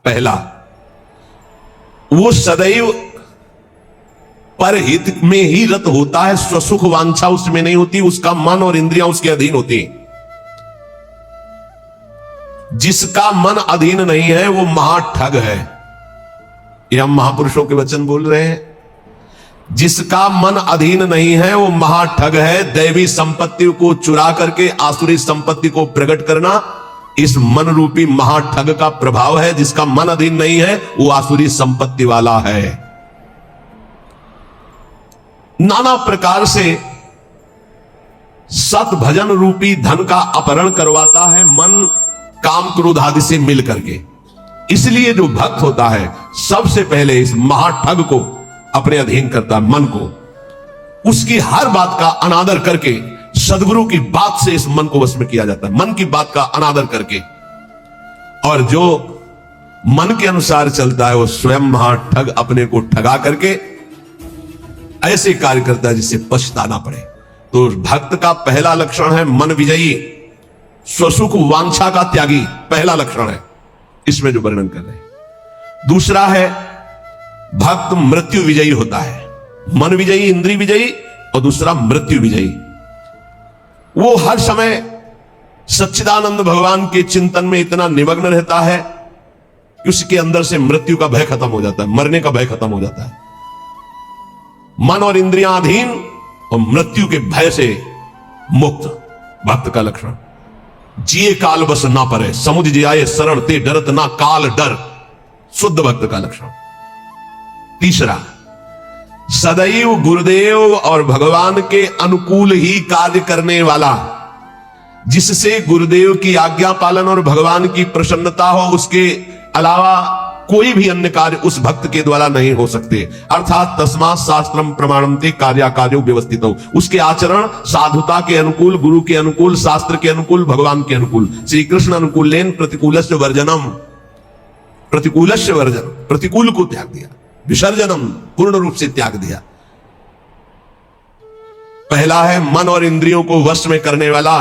पहला, वो सदैव परहित में ही रत होता है, स्वसुख वांछा उसमें नहीं होती, उसका मन और इंद्रियां उसके अधीन होती हैं। जिसका मन अधीन नहीं है वो महाठग है। ये हम महापुरुषों के वचन बोल रहे हैं। जिसका मन अधीन नहीं है वो महाठग है। दैवी संपत्ति को चुरा करके आसुरी संपत्ति को प्रकट करना इस मन रूपी महाठग का प्रभाव है। जिसका मन अधीन नहीं है वो आसुरी संपत्ति वाला है। नाना प्रकार से सत भजन रूपी धन का अपहरण करवाता है मन काम क्रोध आदि से मिल करके। इसलिए जो भक्त होता है सबसे पहले इस महाठग को अपने अधीन करता है, मन को। उसकी हर बात का अनादर करके सदगुरु की बात से इस मन को वश में किया जाता है, मन की बात का अनादर करके। और जो मन के अनुसार चलता है वो स्वयं महाठग अपने को ठगा करके ऐसे कार्य करता है जिससे पछताना पड़े। तो भक्त का पहला लक्षण है मन विजयी, स्वसुख वांछा का त्यागी, पहला लक्षण है इसमें जो वर्णन कर रहे हैं। दूसरा है भक्त मृत्यु विजयी होता है। मन विजयी, इंद्रिय विजयी, और दूसरा मृत्यु विजयी। वो हर समय सच्चिदानंद भगवान के चिंतन में इतना निमग्न रहता है कि उसके अंदर से मृत्यु का भय खत्म हो जाता है, मरने का भय खत्म हो जाता है। मन और इंद्रियां अधीन और मृत्यु के भय से मुक्त, भक्त का लक्षण। जिए काल बस ना परे, समुझ जियाए शरण ते डरत ना काल डर, शुद्ध भक्त का लक्षण। तीसरा, सदैव गुरुदेव और भगवान के अनुकूल ही कार्य करने वाला, जिससे गुरुदेव की आज्ञा पालन और भगवान की प्रसन्नता हो, उसके अलावा कोई भी अन्य कार्य उस भक्त के द्वारा नहीं हो सकते। अर्थात तस्मात् शास्त्रम प्रमाणन्ते कार्याकार्यो व्यवस्थित हो। उसके आचरण साधुता के अनुकूल, गुरु के अनुकूल, शास्त्र के अनुकूल, भगवान के अनुकूल। श्री कृष्ण अनुकूलेन प्रतिकूलस्य वर्जनम, प्रतिकूलस्य वर्जन, प्रतिकूल को त्याग दिया, विसर्जनम पूर्ण रूप से त्याग दिया। पहला है मन और इंद्रियों को वश में करने वाला।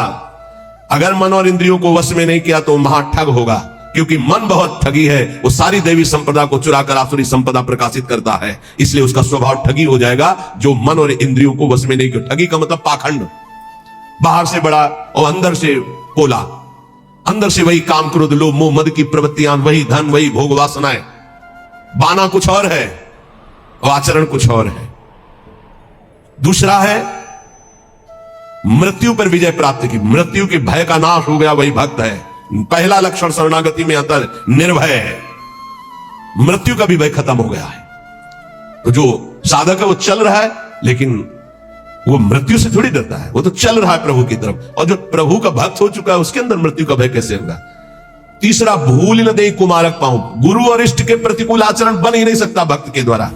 अगर मन और इंद्रियों को वश में नहीं किया तो महाठग होगा, क्योंकि मन बहुत ठगी है। वो सारी देवी संपदा को चुराकर आसुरी संपदा प्रकाशित करता है, इसलिए उसका स्वभाव ठगी हो जाएगा जो मन और इंद्रियों को वश में नहीं किया। ठगी का मतलब पाखंड, बाहर से बड़ा और अंदर से पोला, अंदर से वही काम क्रोध लोभ मोह मद की प्रवृत्तियां, वही धन, वही भोग वासनाएं। बाना कुछ और है और आचरण कुछ और है। दूसरा है मृत्यु पर विजय प्राप्त की, मृत्यु के भय का नाश हो गया, वही भक्त है। पहला लक्षण शरणागति में आता है निर्भय है, मृत्यु का भी भय खत्म हो गया है। तो जो साधक है वो चल रहा है, लेकिन वो मृत्यु से थोड़ी डरता है, वो तो चल रहा है प्रभु की तरफ। और जो प्रभु का भक्त हो चुका है उसके अंदर मृत्यु का भय कैसे होगा। तीसरा, भूल न दे कुमारक पाऊं, गुरु और इष्ट के प्रतिकूल आचरण बन ही नहीं सकता भक्त के द्वारा।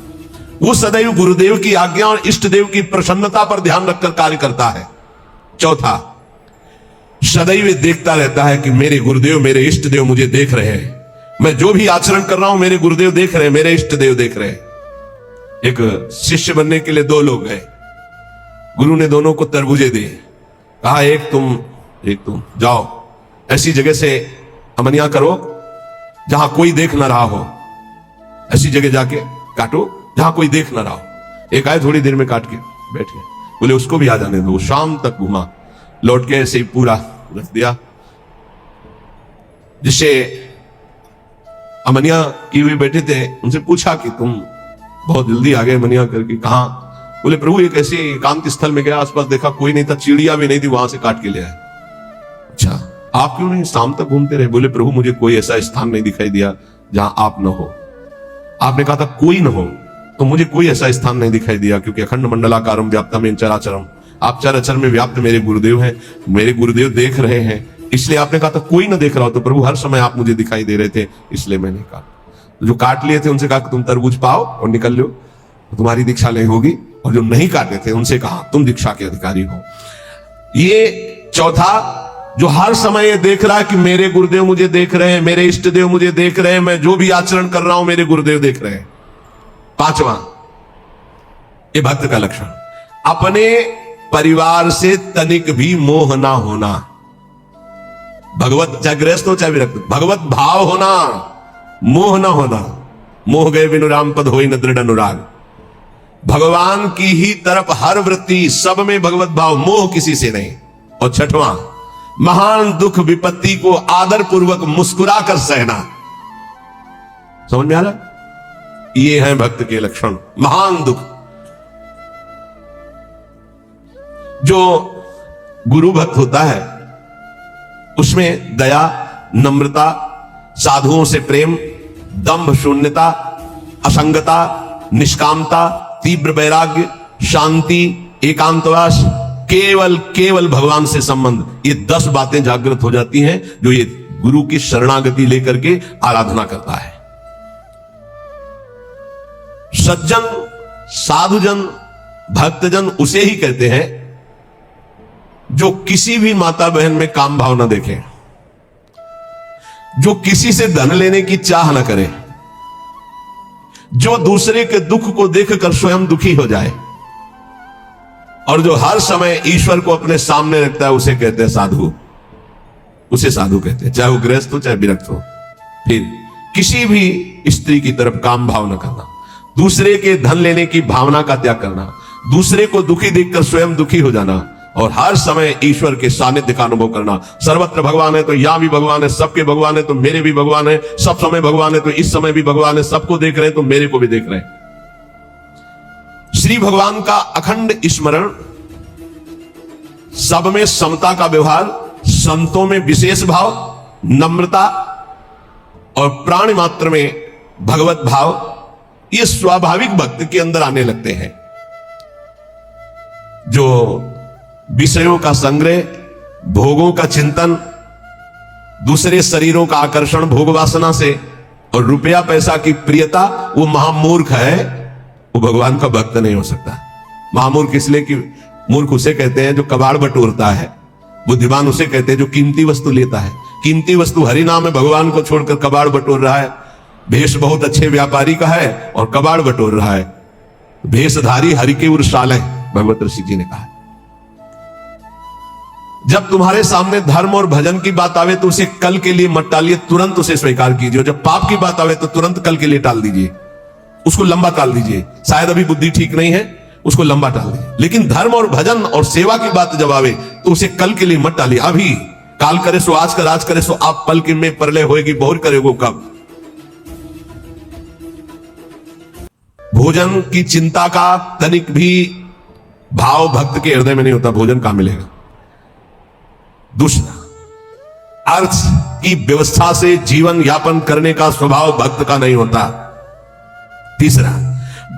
वो सदैव गुरुदेव की आज्ञा और इष्ट देव की प्रसन्नता पर ध्यान रखकर कार्य करता है। चौथा, सदैव देखता रहता है कि मेरे गुरुदेव, मेरे इष्ट देव मुझे देख रहे हैं। मैं जो भी आचरण कर रहा हूं मेरे गुरुदेव देख रहे हैं, मेरे इष्ट देव देख रहे हैं। एक शिष्य बनने के लिए दो लोग गए, गुरु ने दोनों को तरबूजे दिए, कहा एक तुम जाओ ऐसी जगह से अमनिया करो जहां कोई देख ना रहा हो, ऐसी जगह जाके काटो जहां कोई देख ना रहा हो। एक आए, थोड़ी देर में काट के बैठ गए, बोले उसको भी आ जाने दो। शाम तक घुमा, लौट के ऐसे ही पूरा रख दिया। जिससे अमनिया की हुई बैठे थे, उनसे पूछा कि तुम बहुत जल्दी आ गए मनिया करके, कहां? बोले प्रभु एक ऐसे एकांत स्थल में गया, आसपास देखा कोई नहीं था, चिड़िया भी नहीं थी, वहां से काट के ले आए। अच्छा, आप क्यों नहीं शाम तक घूमते रहे? बोले प्रभु मुझे कोई ऐसा स्थान नहीं दिखाई दिया जहां आप न हो। आपने कहा था कोई न हो, तो मुझे कोई ऐसा स्थान नहीं दिखाई दिया, क्योंकि अखंड मंडलाकारम व्याप्तम चराचरम, आप चराचर में व्याप्त मेरे गुरुदेव हैं, मेरे गुरुदेव देख रहे हैं। इसलिए आपने कहा था कोई ना देख रहा हो, तो प्रभु हर समय आप मुझे दिखाई दे रहे थे, इसलिए मैंने कहा। जो काट लिए थे उनसे कहा तुम तरबूज पाओ और निकल लो, तुम्हारी दीक्षा नहीं होगी। और जो नहीं काटे थे उनसे कहा तुम दीक्षा के अधिकारी हो। ये चौथा, जो हर समय ये देख रहा है कि मेरे गुरुदेव मुझे देख रहे हैं, मेरे इष्ट देव मुझे देख रहे हैं, मैं जो भी आचरण कर रहा हूं मेरे गुरुदेव देख रहे हैं। पांचवा, ये भक्त का लक्षण, अपने परिवार से तनिक भी मोह ना होना। भगवत, चाहे गृहस्थ हो चाहे विरक्त, भगवत भाव होना, मोह न होना, मोह गए बिनु राम पद होई न दृढ़ अनुराग। भगवान की ही तरफ हर वृत्ति, सब में भगवत भाव, मोह किसी से नहीं। और छठवां, महान दुख विपत्ति को आदर पूर्वक मुस्कुरा कर सहना। समझ में आ रहा? ये है भक्त के लक्षण। महान दुख, जो गुरु भक्त होता है उसमें दया, नम्रता, साधुओं से प्रेम, दंभ शून्यता, असंगता, निष्कामता, तीव्र वैराग्य, शांति, एकांतवास, केवल भगवान से संबंध, ये 10 बातें जागृत हो जाती हैं जो ये गुरु की शरणागति लेकर के आराधना करता है। सज्जन, साधुजन, भक्तजन उसे ही कहते हैं जो किसी भी माता बहन में काम भाव न देखे, जो किसी से धन लेने की चाह न करे, जो दूसरे के दुख को देखकर स्वयं दुखी हो जाए, और जो हर समय ईश्वर को अपने सामने रखता है, उसे कहते हैं साधु। उसे साधु कहते हैं, चाहे वो गृहस्थ हो चाहे विरक्त हो। फिर किसी भी स्त्री की तरफ काम भाव न करना, दूसरे के धन लेने की भावना का त्याग करना, दूसरे को दुखी देखकर स्वयं दुखी हो जाना, और हर समय ईश्वर के सानिध्य का अनुभव करना। सर्वत्र भगवान है तो यहां भी भगवान है, सबके भगवान है तो मेरे भी भगवान है, सब समय भगवान है तो इस समय भी भगवान है, सबको देख रहे हैं तो मेरे को भी देख रहे हैं। श्री भगवान का अखंड स्मरण, सब में समता का व्यवहार, संतों में विशेष भाव, नम्रता और प्राणी मात्र में भगवत भाव, ये स्वाभाविक भक्त के अंदर आने लगते हैं। जो विषयों का संग्रह, भोगों का चिंतन, दूसरे शरीरों का आकर्षण भोग वासना से, और रुपया पैसा की प्रियता, वो महामूर्ख है, वो भगवान का भक्त नहीं हो सकता। महामूर्ख इसलिए कि मूर्ख उसे कहते हैं जो कबाड़ बटोरता है, बुद्धिमान उसे कहते हैं जो कीमती वस्तु लेता है। कीमती वस्तु हरि नाम है, भगवान को छोड़कर कबाड़ बटोर रहा है। भेष बहुत अच्छे व्यापारी का है और कबाड़ बटोर रहा है। भेषधारी हरि के उर्शाल है, भगवत ऋषि जी ने कहा। जब तुम्हारे सामने धर्म और भजन की बात आवे तो उसे कल के लिए मत टालिए, तुरंत उसे स्वीकार कीजिए। और जब पाप की बात आवे तो तुरंत कल के लिए टाल दीजिए, उसको लंबा टाल दीजिए। शायद अभी बुद्धि ठीक नहीं है, उसको लंबा टाल दीजिए। लेकिन धर्म और भजन और सेवा की बात जब आवे तो उसे कल के लिए मत टालिए। अभी काल करे सो आज कर, आज करे सो आप पल के में परले होएगी, बहुर करेगो कब। भोजन की चिंता का तनिक भी भाव भक्त के हृदय में नहीं होता, भोजन कहां मिलेगा। दूसरा, अर्थ की व्यवस्था से जीवन यापन करने का स्वभाव भक्त का नहीं होता। तीसरा,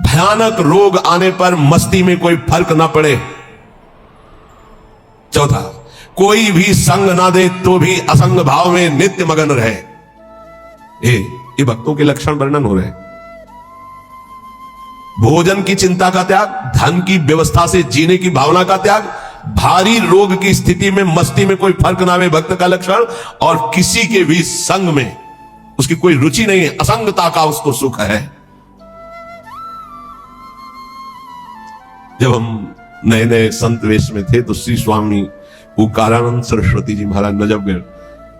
भयानक रोग आने पर मस्ती में कोई फर्क ना पड़े। चौथा, कोई भी संग ना दे तो भी असंग भाव में नित्य मगन रहे। ये भक्तों के लक्षण वर्णन हो रहे हैं। भोजन की चिंता का त्याग, धन की व्यवस्था से जीने की भावना का त्याग, भारी रोग की स्थिति में मस्ती में कोई फर्क ना आवे, भक्त का लक्षण। और किसी के भी संग में उसकी कोई रुचि नहीं है, असंगता का उसको सुख है। जब हम नए नए संत वेश में थे तो श्री स्वामी ओंकारानंद सरस्वती जी महाराज नजफगढ़,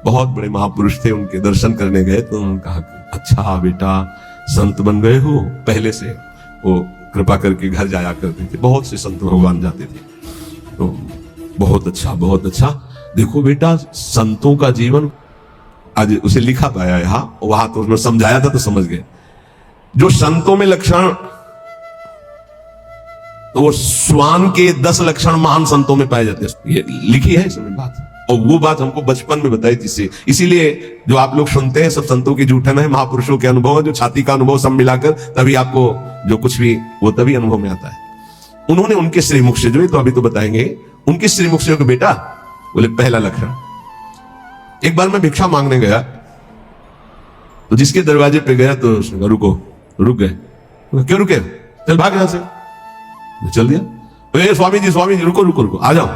बहुत बड़े महापुरुष थे, उनके दर्शन करने गए तो उन्होंने कहा, अच्छा बेटा संत बन गए हो। पहले से वो कृपा करके घर जाया करते थे, बहुत से संत भगवान जाते थे, तो बहुत अच्छा बहुत अच्छा। देखो बेटा संतों का जीवन, आज उसे लिखा पाया यहां, वहां तो उसने समझाया था तो समझ गए। जो संतों में लक्षण, तो वो श्वान के 10 लक्षण महान संतों में पाए जाते हैं, ये लिखी है इसमें बात। और वो बात हमको बचपन में बताई थी, इसीलिए जो आप लोग सुनते हैं सब संतों की जूठन है, महापुरुषों के अनुभव है, जो छाती का अनुभव सब मिलाकर तभी आपको जो कुछ भी वो तभी अनुभव में आता है। उन्होंने उनके श्रीमुख से, जो तो अभी तो बताएंगे, उनके श्रीमुख से कि बेटा, बोले पहला लक्षण, एक बार मैं भिक्षा मांगने गया तो जिसके दरवाजे पे गया तो उसने कहा रुको, रुक गए। क्यों रुके? चल भाग यहां से। चल दिया। तो स्वामी जी रुको रुको रुको, आ जाओ।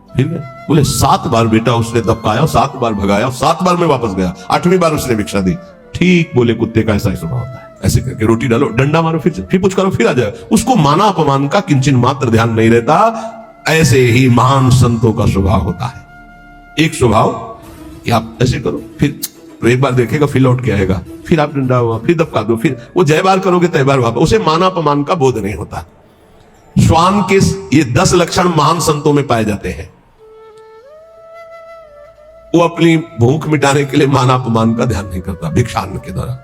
फिर गए। बोले 7 बार बेटा उसने दबकाया, 7 बार भगाया, 7 बार मैं वापस गया, 8वीं बार उसने भिक्षा दी। ठीक बोले, कुत्ते का ऐसा ही स्वभाव होता है। ऐसे करके रोटी डालो, डंडा मारो, फिर कुछ करो, फिर आ जाए। उसको माना अपमान का किंचन मात्र ध्यान नहीं रहता। ऐसे ही महान संतों का स्वभाव होता है। एक स्वभाव कि आप ऐसे करो, फिर तो एक बार देखेगा, फिर लौट के आएगा, फिर आप डंडा हुआ, फिर दबका दो, फिर वो जय बार करोगे तय बार वापस। उसे मान अपमान का बोध नहीं होता। श्वान के ये 10 लक्षण महान संतों में पाए जाते हैं। वो अपनी भूख मिटाने के लिए मान अपमान का ध्यान नहीं करता भिक्षान्न के द्वारा।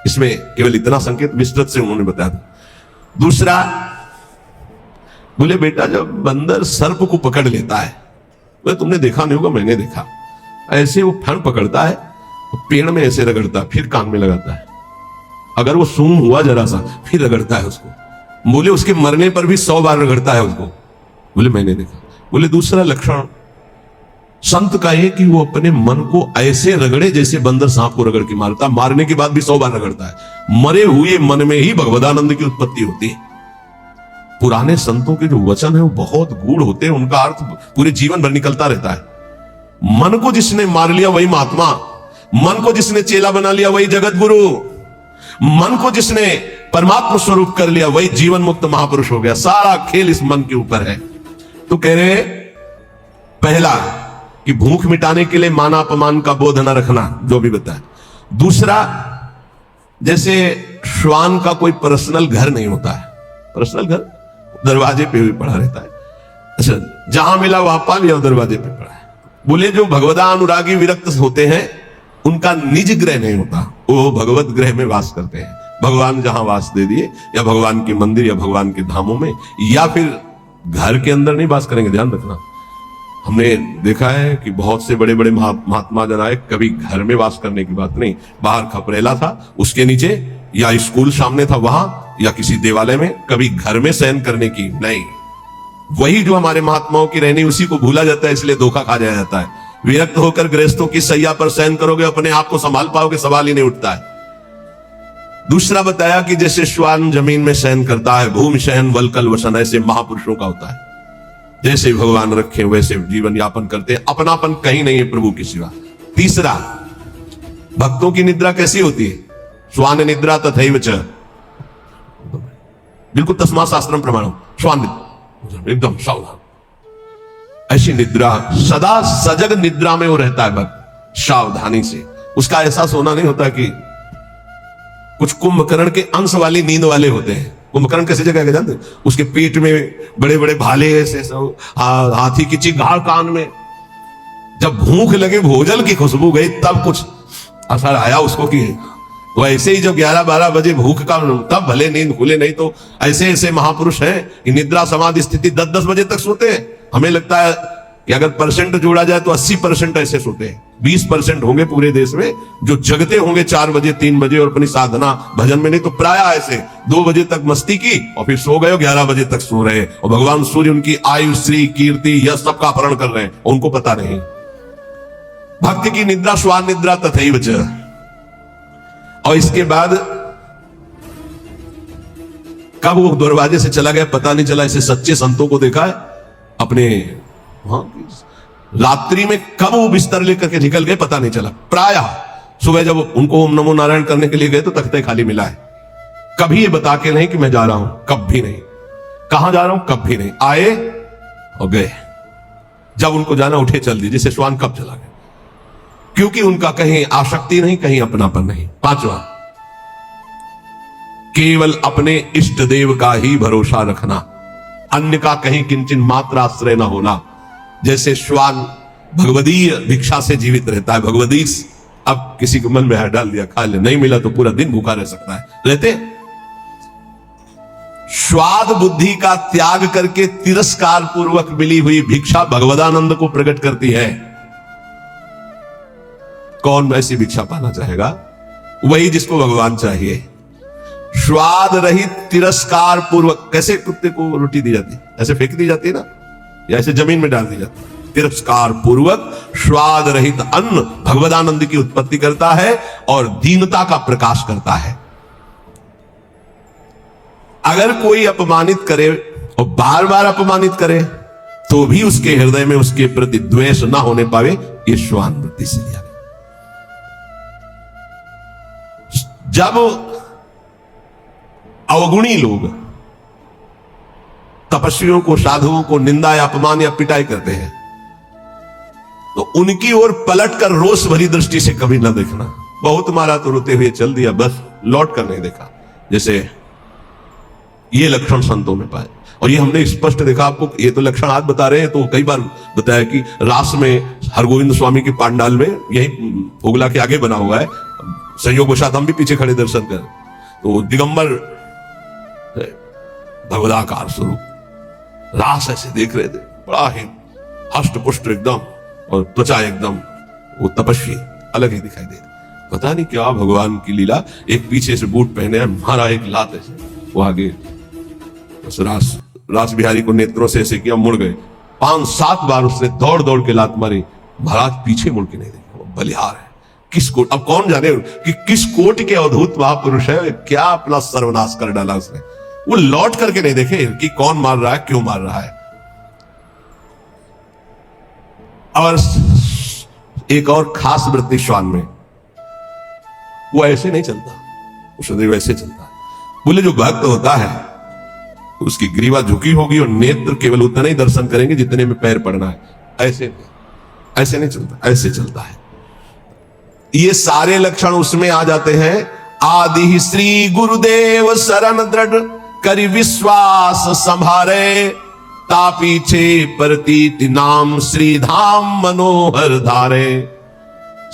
इसमें केवल इतना संकेत विस्तृत से उन्होंने बताया था। दूसरा, बोले बेटा जब बंदर सर्प को पकड़ लेता है, बोले तुमने देखा नहीं होगा, मैंने देखा, ऐसे वो फण पकड़ता है, पेड़ में ऐसे रगड़ता है, फिर कान में लगाता है, अगर वो सूंघ हुआ जरा सा फिर रगड़ता है उसको। बोले उसके मरने पर भी 100 बार रगड़ता है उसको। बोले मैंने देखा। बोले दूसरा लक्षण संत का है कि वो अपने मन को ऐसे रगड़े जैसे बंदर सांप को रगड़ के मारता, मारने के बाद भी 100 बार रगड़ता है। मरे हुए मन में ही भगवदानंद की उत्पत्ति होती है। पुराने संतों के जो वचन है वो बहुत गूढ़ होते हैं, उनका अर्थ पूरे जीवन भर निकलता रहता है। मन को जिसने मार लिया वही महात्मा, मन को जिसने चेला बना लिया वही जगत गुरु, मन को जिसने परमात्मा स्वरूप कर लिया वही जीवन मुक्त महापुरुष हो गया। सारा खेल इस मन के ऊपर है। तो कह रहे पहला कि भूख मिटाने के लिए माना अपमान का बोध न रखना, जो भी बताया। दूसरा, जैसे श्वान का कोई पर्सनल घर नहीं होता है, पर्सनल घर दरवाजे पे भी पड़ा रहता है। अच्छा, जहां मिला वहां पा लिया, दरवाजे पे पड़ा है। बोले जो भगवदा अनुरागी विरक्त होते हैं उनका निज ग्रह नहीं होता, वो भगवत ग्रह में वास करते हैं। भगवान जहां वास दे दिए, या भगवान के मंदिर या भगवान के धामों में, या फिर घर के अंदर नहीं वास करेंगे। ध्यान रखना, हमने देखा है कि बहुत से बड़े बड़े महात्मा जन आए, कभी घर में वास करने की बात नहीं, बाहर खपरेला था उसके नीचे, या स्कूल सामने था वहां, या किसी देवालय में, कभी घर में शयन करने की नहीं। वही जो हमारे महात्माओं की रहनी, उसी को भूला जाता है, इसलिए धोखा खा जाया जाता है। विरक्त होकर गृहस्थों की सैया पर शयन करोगे, अपने आप को संभाल पाओगे, सवाल ही नहीं उठता है। दूसरा बताया कि जैसे श्वान जमीन में शयन करता है, भूमि शयन वलकल वसन, ऐसे महापुरुषों का होता है। जैसे भगवान रखे वैसे जीवन यापन करते हैं, अपनापन कहीं नहीं है प्रभु के सिवा। तीसरा, भक्तों की निद्रा कैसी होती है? श्वान निद्रा तथैव च, बिल्कुल तस्मा शास्त्रम प्रमाणम, श्वान निद्रा एकदम सावधान, ऐसी निद्रा, सदा सजग निद्रा में वो रहता है भक्त, सावधानी से। उसका ऐसा सोना नहीं होता कि कुछ कुंभकर्ण के अंश वाली नींद वाले होते हैं। कुंभकर्ण कैसे जगह जानते हैं? उसके पीठ में बड़े बड़े भाले ऐसे, हाथी की चिंगार कान में। जब भूख लगे, भोजन की खुशबू गई, तब कुछ असर आया उसको कि वैसे ही जब 11-12 बजे भूख का, तब भले नींद खुले, नहीं तो ऐसे ऐसे महापुरुष हैं कि निद्रा समाधि स्थिति 10-10 बजे तक सोते हैं। हमें लगता है कि अगर परसेंट जोड़ा जाए तो 80% ऐसे सोते हैं। 20% होंगे पूरे देश में जो जगते होंगे 4 बजे 3 बजे और अपनी साधना भजन में, नहीं तो प्राय ऐसे 2 बजे तक मस्ती की और फिर सो गए, 11 बजे तक सो रहे, और भगवान सूर्य उनकी आयु, श्री, कीर्ति यह सबका अपहरण कर रहे हैं, उनको पता नहीं। भक्ति की निद्रा श्वान निद्रा तथैव च। और इसके बाद कब वो दरवाजे से चला गया पता नहीं चला। ऐसे सच्चे संतों को देखा है अपने, रात्रि में कब वो बिस्तर लेकर के निकल गए पता नहीं चला। प्रायः सुबह जब उनको ओम नमो नारायण करने के लिए गए तो तख्ते खाली मिला है। कभी ये बता के नहीं कि मैं जा रहा हूं, कभी नहीं। कहां जा रहा हूं, कभी नहीं। आए और गए, जब उनको जाना उठे चल दी, जैसे श्वान कब चला गया, क्योंकि उनका कहीं आसक्ति नहीं, कहीं अपनापन नहीं। पांचवा, केवल अपने इष्ट देव का ही भरोसा रखना, अन्य का कहीं किंचन मात्र आश्रय न होना। जैसे श्वान भगवदीय भिक्षा से जीवित रहता है, भगवदीश, अब किसी के मन में है डाल दिया, खा ले, नहीं मिला तो पूरा दिन भूखा रह सकता है, रहते। स्वाद बुद्धि का त्याग करके तिरस्कार पूर्वक मिली हुई भिक्षा भगवदानंद को प्रकट करती है। कौन ऐसी भिक्षा पाना चाहेगा? वही जिसको भगवान चाहिए। स्वाद रहित तिरस्कार पूर्वक, कैसे कुत्ते को रोटी दी जाती है, ऐसे फेंक दी जाती है ना, या ऐसे जमीन में डाल दी जाती है। तिरस्कार पूर्वक स्वाद रहित अन्न भगवदानंद की उत्पत्ति करता है और दीनता का प्रकाश करता है। अगर कोई अपमानित करे और बार बार अपमानित करे तो भी उसके हृदय में उसके प्रति द्वेष ना होने पावे, ये श्वान वृत्ति से लिया। जब अवगुणी लोग तपस्वियों को, साधुओं को निंदा या अपमान या पिटाई करते हैं तो उनकी ओर पलट कर रोष भरी दृष्टि से कभी ना देखना। बहुत मारा तो रोते हुए चल दिया, बस लौट कर नहीं देखा। जैसे ये लक्षण संतों में पाए, और ये हमने स्पष्ट देखा। आपको ये तो लक्षण आज बता रहे हैं, तो कई बार बताया कि रास में हरगोविंद स्वामी के पांडाल में, यही ओगला के आगे बना हुआ है, संयोग वशात हम भी पीछे खड़े दर्शन कर, तो दिगंबर भगवदाकार स्वरूप रास ऐसे देख रहे थे, बड़ा ही हष्ट पुष्ट एकदम, और त्वचा एकदम वो तपस्वी अलग ही दिखाई दे। पता नहीं क्या भगवान की लीला, एक पीछे से बूट पहने मारा एक लात ऐसे, वो आगे बस रास बिहारी को नेत्रों से ऐसे किया, मुड़ गए। 5-7 बार उसने दौड़ दौड़ के लात मारी, महाराज पीछे मुड़ के नहीं देखा। बलिहार है, किस कोट, अब कौन जाने कि किस कोट के अवधूत महापुरुष है, क्या अपना सर्वनाश कर डाला उसने। वो लौट करके नहीं देखे कि कौन मार रहा है, क्यों मार रहा है। और एक और खास वृत्ति श्वान में, वो ऐसे नहीं चलता, वो सदैव ऐसे चलता है। बोले जो भक्त होता है उसकी ग्रीवा झुकी होगी और नेत्र केवल उतना ही दर्शन करेंगे जितने में पैर पड़ना है, ऐसे नहीं चलता, ऐसे चलता है। ये सारे लक्षण उसमें आ जाते हैं। आदि श्री गुरुदेव शरण दृढ़ करि विश्वास संभारे, ता पीछे प्रतीति नाम श्री धाम मनोहर धारे।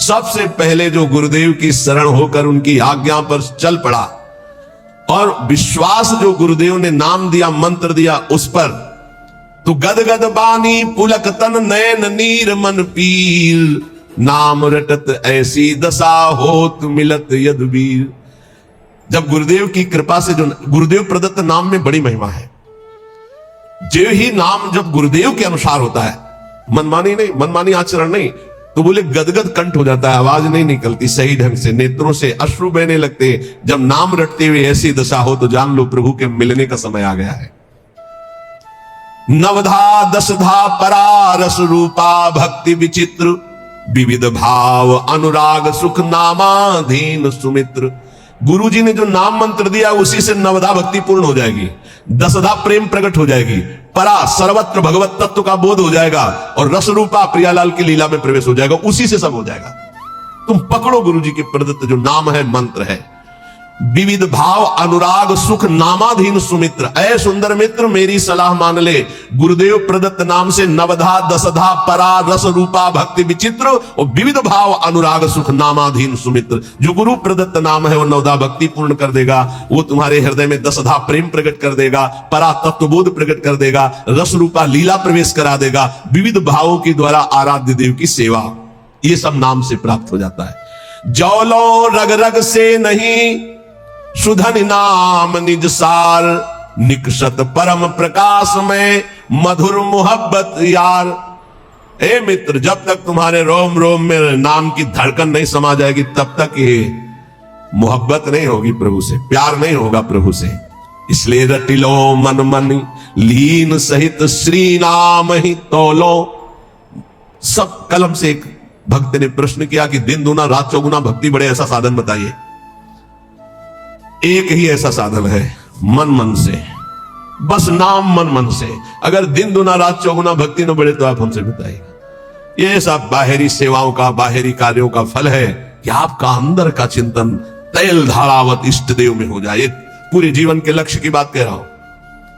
सबसे पहले जो गुरुदेव की शरण होकर उनकी आज्ञा पर चल पड़ा, और विश्वास जो गुरुदेव ने नाम दिया, मंत्र दिया उस पर, तो गदगद बानी पुलक तन नयन नीर मन पीर, नाम रटत ऐसी दशा होत मिलत यदुबीर। जब गुरुदेव की कृपा से, जो गुरुदेव प्रदत्त नाम में बड़ी महिमा है, जो ही नाम जब गुरुदेव के अनुसार होता है, मनमानी नहीं, मनमानी आचरण नहीं, तो बोले गदगद कंठ हो जाता है, आवाज नहीं निकलती सही ढंग से, नेत्रों से अश्रु बहने लगते। जब नाम रटते हुए ऐसी दशा हो तो जान लो प्रभु के मिलने का समय आ गया है। नवधा दशधा परा रस रूपा भक्ति विचित्र, विविध भाव अनुराग सुख नामाधीन सुमित्र। गुरु जी ने जो नाम मंत्र दिया उसी से नवधा भक्ति पूर्ण हो जाएगी, दशधा प्रेम प्रकट हो जाएगी, परा सर्वत्र भगवत तत्व का बोध हो जाएगा, और रस रूपा प्रियालाल की लीला में प्रवेश हो जाएगा। उसी से सब हो जाएगा। तुम पकड़ो गुरु जी के प्रदत्त जो नाम है, मंत्र है। विविध भाव अनुराग सुख नामाधीन सुमित्र, ऐ सुंदर मित्र मेरी सलाह मान ले। गुरुदेव प्रदत्त नाम से नवधा दशधा परा रस रूपा भक्ति विचित्र, और विविध भाव अनुराग सुख नामाधीन सुमित्र। जो गुरु प्रदत्त नाम है वो नवधा भक्ति पूर्ण कर देगा, वो तुम्हारे हृदय में दशधा प्रेम प्रकट कर देगा, परा तत्वबोध प्रकट कर देगा, रस रूपा लीला प्रवेश करा देगा, विविध भावों के द्वारा आराध्य देव की सेवा, ये सब नाम से प्राप्त हो जाता है। जौलो रग रग से नहीं सुधन नाम निज सार, निकषत परम प्रकाश में मधुर मोहब्बत यार। हे मित्र, जब तक तुम्हारे रोम रोम में नाम की धड़कन नहीं समा जाएगी, तब तक ये मोहब्बत नहीं होगी प्रभु से, प्यार नहीं होगा प्रभु से। इसलिए रटिलो मन मन लीन सहित श्री नाम ही तोलो। सब कलम से एक भक्त ने प्रश्न किया कि दिन दुना रात चौगुना भक्ति बढ़े, ऐसा साधन बताइए। एक ही ऐसा साधन है, मन मन से, बस नाम मन मन से। अगर दिन दुना रात चौगुना भक्ति न बढ़े तो आप हमसे बताइएगा। ये सब बाहरी सेवाओं का, बाहरी कार्यों का फल है कि आपका अंदर का चिंतन तेल धारावत इष्ट देव में हो जाए। ये पूरे जीवन के लक्ष्य की बात कह रहा हूं।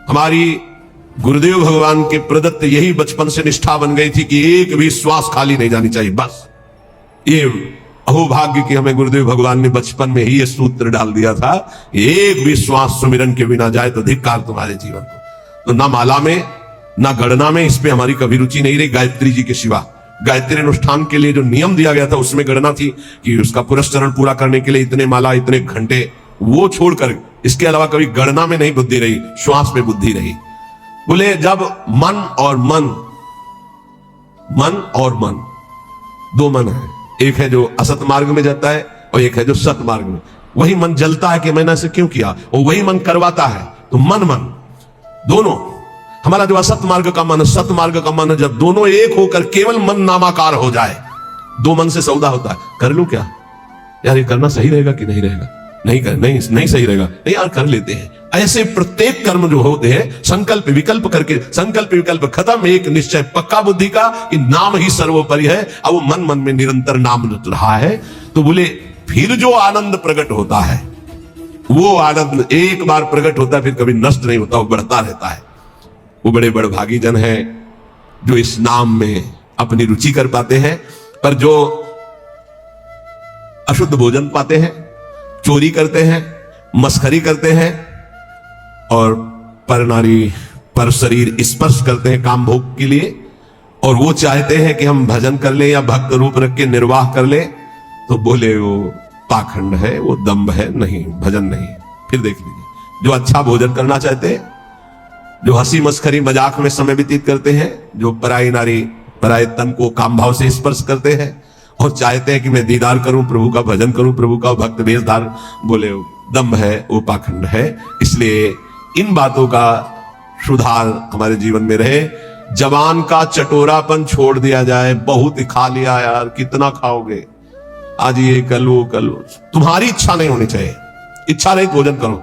हमारी गुरुदेव भगवान के प्रदत्त यही बचपन से निष्ठा बन गई थी कि एक भी श्वास खाली नहीं जानी चाहिए। बस ये अहोभाग्य कि हमें गुरुदेव भगवान ने बचपन में ही ये सूत्र डाल दिया था, एक भी श्वास सुमिरन के बिना जाए तो धिक्कार तुम्हारे जीवन को। तो ना माला में ना गणना में, इस पे हमारी कभी रुचि नहीं रही। गायत्री जी के सिवा गायत्री अनुष्ठान के लिए जो नियम दिया गया था उसमें गणना थी कि उसका पुरस्चरण पूरा करने के लिए इतने माला, इतने घंटे, वो छोड़कर इसके अलावा कभी गणना में नहीं बुद्धि रही, श्वास में बुद्धि रही। बोले जब मन और मन, मन और मन, दो मन है, एक है जो असत मार्ग में जाता है और एक है जो सत मार्ग में। वही मन जलता है कि मैंने ऐसे क्यों किया, और वही मन करवाता है। तो मन मन दोनों, हमारा जो असत मार्ग का मन, सत मार्ग का मन, जब दोनों एक होकर केवल मन नामाकार हो जाए, दो मन से सौदा होता है। कर लूं क्या यार, ये करना सही रहेगा कि नहीं रहेगा, नहीं सही रहेगा, नहीं यार कर लेते हैं। ऐसे प्रत्येक कर्म जो होते हैं संकल्प विकल्प करके, संकल्प विकल्प खत्म, एक निश्चय पक्का बुद्धि का कि नाम ही सर्वोपरि है। अब वो मन मन में निरंतर नाम रट रहा है। तो बोले फिर जो आनंद प्रकट होता है, वो आनंद एक बार प्रकट होता है, फिर कभी नष्ट नहीं होता, वो बढ़ता रहता है। वो बड़े बड़भागी जन हैं जो इस नाम में अपनी रुचि कर पाते हैं। पर जो अशुद्ध भोजन पाते हैं, चोरी करते हैं, मस्खरी करते हैं और पर नारी पर शरीर स्पर्श करते हैं काम भोग के लिए, और वो चाहते हैं कि हम भजन कर ले या भक्त रूप रख के निर्वाह कर ले, तो बोले वो पाखंड है, वो दंभ है, नहीं भजन नहीं। फिर देख लीजिए, जो अच्छा भोजन करना चाहते हैं, जो हंसी मस्खरी मजाक में समय व्यतीत करते हैं, जो पराई नारी पराये तन को काम भाव से स्पर्श करते हैं और चाहते हैं कि मैं दीदार करूं प्रभु का, भजन करूं प्रभु का, भक्त वेशधार, बोले दंभ है, वो पाखंड है। इसलिए इन बातों का सुधार हमारे जीवन में रहे। जवान का चटोरापन छोड़ दिया जाए। बहुत ही खा लिया यार, कितना खाओगे, आज ये कल वो कल वो। तुम्हारी इच्छा नहीं होनी चाहिए, इच्छा रहित भोजन करो।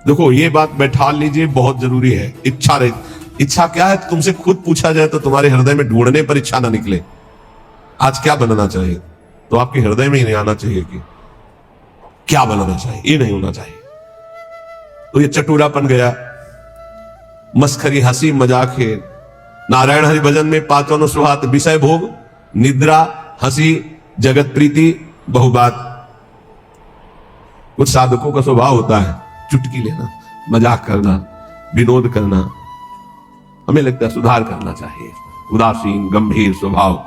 देखो ये बात बैठा लीजिए, बहुत जरूरी है। इच्छा रहित, इच्छा क्या है तुमसे खुद पूछा जाए तो तुम्हारे हृदय में ढूंढने पर इच्छा ना निकले आज क्या बनाना चाहिए, तो आपके हृदय में ही नहीं आना चाहिए कि क्या बनाना चाहिए, ये नहीं होना चाहिए। तो ये चटूरापन गया, मस्खरी हंसी मजाक है। नारायण हरि भजन में पांचों सुहात, विषय भोग, निद्रा, हंसी, जगत प्रीति, बहुबात। कुछ साधकों का स्वभाव होता है चुटकी लेना, मजाक करना, विनोद करना। हमें लगता है सुधार करना चाहिए। उदासीन गंभीर स्वभाव,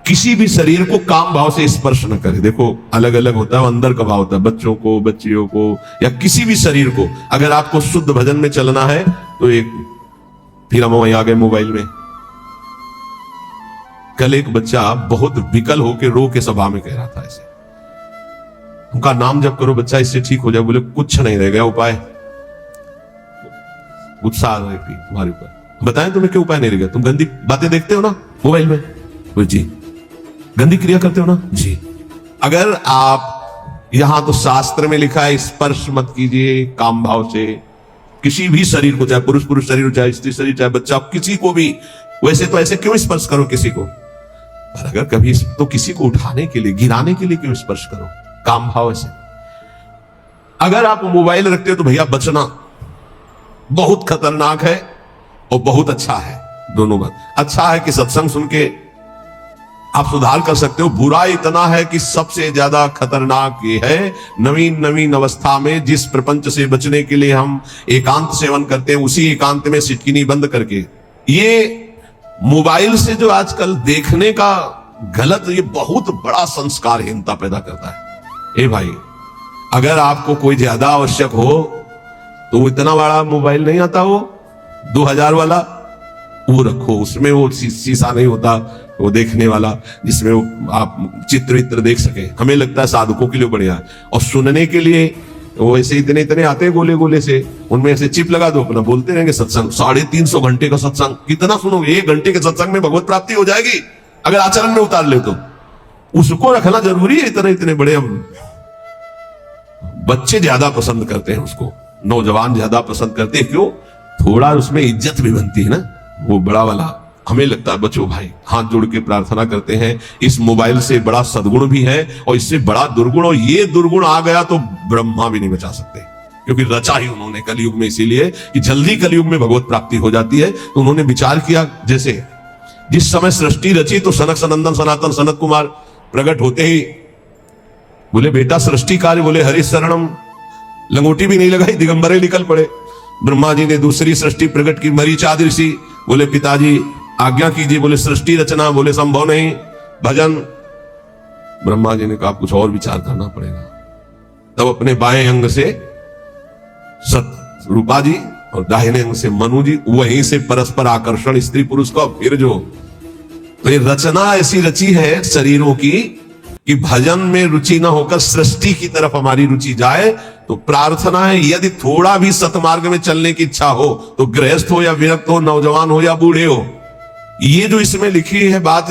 किसी भी शरीर को काम भाव से स्पर्श न करे। देखो अलग अलग होता है, अंदर का भाव होता है, बच्चों को, बच्चियों को, या किसी भी शरीर को। अगर आपको शुद्ध भजन में चलना है तो एक, फिर हम वहीं आ गए मोबाइल में। कल एक बच्चा बहुत विकल होकर रो के सभा में कह रहा था ऐसे, उनका नाम जप करो बच्चा इससे ठीक हो जाए। बोले कुछ नहीं रह गया उपाय, गुस्सा आ रही थी तुम्हारे ऊपर। बताएं तुम्हें क्या उपाय नहीं रह गया? तुम गंदी बातें देखते हो ना मोबाइल में? बोले जी। गंदी क्रिया करते हो ना? जी। अगर आप, यहां तो शास्त्र में लिखा है स्पर्श मत कीजिए काम भाव से किसी भी शरीर को, चाहे पुरुष पुरुष शरीर हो, चाहे स्त्री शरीर, चाहे बच्चा, किसी को भी। वैसे तो ऐसे क्यों स्पर्श करो किसी को? पर अगर कभी तो किसी को उठाने के लिए, गिराने के लिए क्यों स्पर्श करो काम भाव से? अगर आप मोबाइल रखते हो तो भैया बचना, बहुत खतरनाक है और बहुत अच्छा है, दोनों बात। अच्छा है कि सत्संग सुन के आप सुधार कर सकते हो। बुरा इतना है कि सबसे ज्यादा खतरनाक ये है, नवीन नवीन अवस्था में जिस प्रपंच से बचने के लिए हम एकांत सेवन करते हैं, उसी एकांत में सिटकिनी बंद करके, ये मोबाइल से जो आजकल देखने का गलत, ये बहुत बड़ा संस्कारहीनता पैदा करता है। ए भाई, अगर आपको कोई ज्यादा आवश्यक हो तो वो इतना बड़ा मोबाइल नहीं आता, वो 2000 वाला वो रखो, उसमें वो शीशा नहीं होता वो देखने वाला, जिसमें वो आप चित्र वित्र देख सके। हमें लगता है साधकों के लिए बढ़िया है। और सुनने के लिए वो ऐसे इतने इतने आते हैं गोले गोले से, उनमें ऐसे चिप लगा दो, अपना बोलते रहेंगे सत्संग। 350 घंटे का सत्संग, कितना सुनोगे? 1 घंटे के सत्संग में भगवत प्राप्ति हो जाएगी अगर आचरण में उतार ले तो। उसको रखना जरूरी है। इतने इतने बड़े बच्चे ज्यादा पसंद करते हैं उसको, नौजवान ज्यादा पसंद करते हैं। क्यों? थोड़ा उसमें इज्जत भी बनती है ना, वो बड़ा वाला। हमें लगता है बच्चों भाई हाथ जोड़ के प्रार्थना करते हैं, इस मोबाइल से बड़ा सद्गुण भी है और इससे बड़ा दुर्गुण, और ये दुर्गुण आ गया तो ब्रह्मा भी नहीं बचा सकते, क्योंकि रचा ही उन्होंने कलयुग में इसीलिए कि जल्दी कलयुग में भगवत प्राप्ति हो जाती है। तो उन्होंने विचार किया, जैसे जिस समय सृष्टि रची तो सनक सनंदन सनातन सनत कुमार प्रकट होते ही बोले बेटा सृष्टि कार्य, बोले हरि शरणम, लंगोटी भी नहीं लगाई, दिगंबरे निकल पड़े। ब्रह्मा जी ने दूसरी सृष्टि प्रकट की, मरीचाद ऋषि बोले पिताजी आज्ञा कीजिए, बोले सृष्टि रचना, बोले संभव नहीं, भजन। ब्रह्मा जी ने कहा कुछ और विचार करना पड़ेगा। तब अपने बाएं अंग से सत रूपा जी और दाहिने अंग से मनु जी, वहीं से परस्पर आकर्षण स्त्री पुरुष का। फिर जो तो ये रचना ऐसी रची है शरीरों की कि भजन में रुचि ना होकर सृष्टि की तरफ हमारी रुचि जाए। तो प्रार्थना है, यदि थोड़ा भी सतमार्ग में चलने की इच्छा हो, तो गृहस्थ हो या विरक्त हो, नौजवान हो या बूढ़े हो, ये जो इसमें लिखी है बात,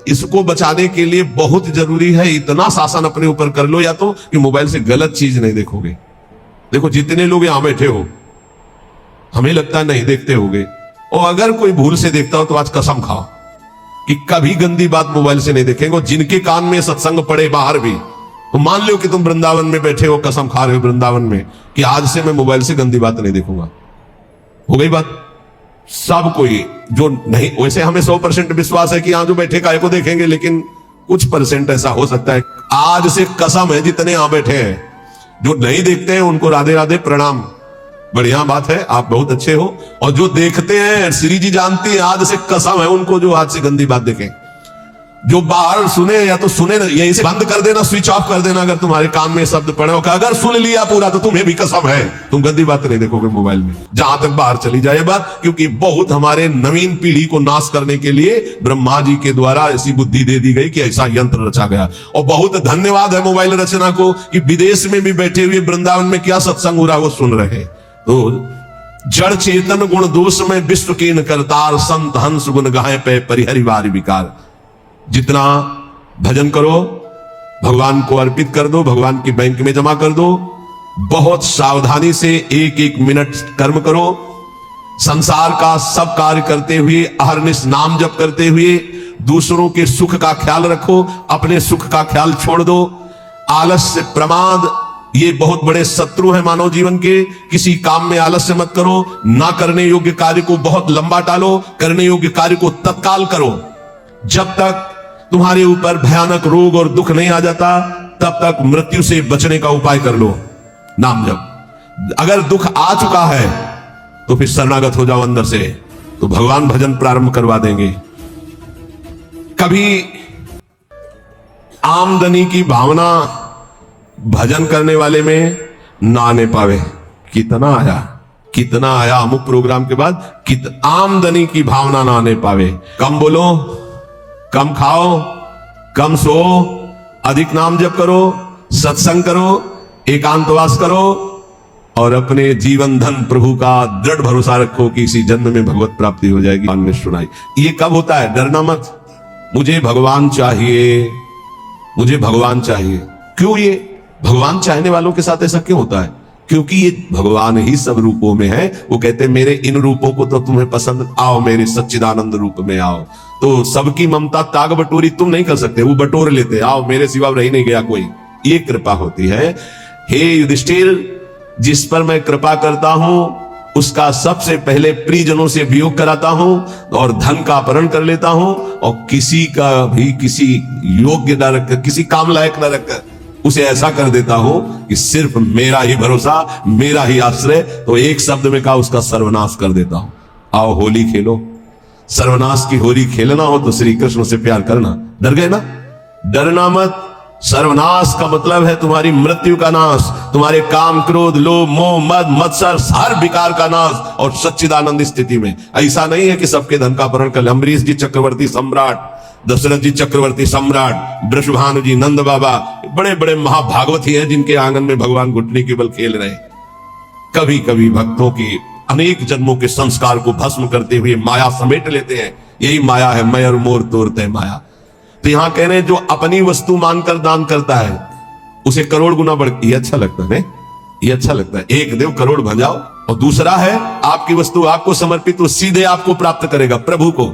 इसको बचाने के लिए बहुत जरूरी है। इतना शासन अपने ऊपर कर लो, या तो कि मोबाइल से गलत चीज नहीं देखोगे। देखो जितने लोग यहां बैठे हो, हमें लगता है नहीं देखते होगे, और अगर कोई भूल से देखता हो तो आज कसम खाओ कि कभी गंदी बात मोबाइल से नहीं देखेंगे। जिनके कान में सत्संग पड़े बाहर भी, तो मान लो कि तुम वृंदावन में बैठे हो, कसम खा रहे हो वृंदावन में कि आज से मैं मोबाइल से गंदी बात नहीं देखूंगा, हो गई बात। सब कोई जो नहीं, वैसे हमें 100% विश्वास है कि यहां जो बैठे काय को देखेंगे, लेकिन कुछ परसेंट ऐसा हो सकता है। आज से कसम है जितने यहां बैठे हैं जो नहीं देखते हैं उनको राधे राधे प्रणाम, बढ़िया बात है, आप बहुत अच्छे हो। और जो देखते हैं, श्री जी जानती है, आज से कसम है उनको जो आज से गंदी बात देखें। जो बाहर सुने या तो सुने, यहीं से बंद कर देना, स्विच ऑफ कर देना। अगर तुम्हारे कान में शब्द पड़े हो, अगर सुन लिया पूरा तो तुम्हें भी कसम है तुम गंदी बात नहीं देखोगे मोबाइल में, जहां तक बाहर चली जाए बात। क्योंकि बहुत हमारे नवीन पीढ़ी को नाश करने के लिए ब्रह्मा जी के द्वारा ऐसी बुद्धि दे दी गई कि ऐसा यंत्र रचा गया। और बहुत धन्यवाद है मोबाइल रचना को कि विदेश में भी बैठे हुए वृंदावन में क्या सत्संग हो रहा है वो सुन रहे हैं। तो जड़ चेतन गुण दोष में विश्व कीन करतार, संत हंस गुण गाए पे परिहरिवार विकार। जितना भजन करो भगवान को अर्पित कर दो, भगवान की बैंक में जमा कर दो। बहुत सावधानी से एक एक मिनट कर्म करो। संसार का सब कार्य करते हुए, अहरनिश नाम जप करते हुए दूसरों के सुख का ख्याल रखो, अपने सुख का ख्याल छोड़ दो। आलस्य, प्रमाद, ये बहुत बड़े शत्रु हैं मानव जीवन के। किसी काम में आलस्य मत करो। ना करने योग्य कार्य को बहुत लंबा टालो, करने योग्य कार्य को तत्काल करो। जब तक तुम्हारे ऊपर भयानक रोग और दुख नहीं आ जाता तब तक मृत्यु से बचने का उपाय कर लो, नाम जप। अगर दुख आ चुका है तो फिर शरणागत हो जाओ अंदर से, तो भगवान भजन प्रारंभ करवा देंगे। कभी आमदनी की भावना भजन करने वाले में ना आने पावे। कितना आया अमुक प्रोग्राम के बाद, आमदनी की भावना ना आने पावे। कम बोलो, कम खाओ, कम सो, अधिक नाम जप करो, सत्संग करो, एकांतवास करो और अपने जीवन धन प्रभु का दृढ़ भरोसा रखो कि इसी जन्म में भगवत प्राप्ति हो जाएगी। ने सुनाई ये कब होता है? डरना मत, मुझे भगवान चाहिए, मुझे भगवान चाहिए। क्यों? ये भगवान चाहने वालों के साथ ऐसा क्यों होता है? क्योंकि ये भगवान ही सब रूपों में है। वो कहते हैं मेरे इन रूपों को तो तुम्हें पसंद, आओ मेरे सच्चिदानंद रूप में आओ। तो सबकी ममता ताग बटोरी तुम नहीं कर सकते, वो बटोर लेते, आओ मेरे सिवा रह नहीं गया कोई। ये कृपा होती है। हे युधिष्ठिर, जिस पर मैं कृपा करता हूं उसका सबसे पहले प्रियजनों से वियोग कराता हूं और धन का अपहरण कर लेता हूं और किसी का भी किसी योग्य न रखकर, किसी काम लायक न रखकर उसे ऐसा कर देता हूं कि सिर्फ मेरा ही भरोसा, मेरा ही आश्रय। तो एक शब्द में कहा, उसका सर्वनाश कर देता हूं। आओ होली खेलो। सर्वनाश की होली खेलना हो तो श्री कृष्ण से प्यार करना। डर गए ना? डरना मत। सर्वनाश का मतलब है तुम्हारी मृत्यु का नाश, तुम्हारे काम, क्रोध, लोभ, मोह, मद, मत्सर, हर विकार का नाश। और सच्चिदानंद स्थिति में ऐसा नहीं है कि सबके धन का अपहरण कर। अम्बरीश जी चक्रवर्ती सम्राट, दशरथ जी चक्रवर्ती सम्राट, वृषभानु जी, नंद बाबा, बड़े बड़े महाभागवती हैं जिनके आंगन में भगवान घुटने केवल खेल रहे। कभी कभी भक्तों की अनेक जन्मों के संस्कार को भस्म करते हुए माया समेट लेते हैं। यही माया है, मैं और मोर तोड़ते माया। तो यहां कह रहे हैं जो अपनी वस्तु मानकर दान करता है उसे करोड़ गुना बढ़, ये अच्छा लगता है, ये अच्छा लगता है। एक देव करोड़ भजाओ। और दूसरा है आपकी वस्तु आपको समर्पित, तो सीधे आपको प्राप्त करेगा प्रभु को।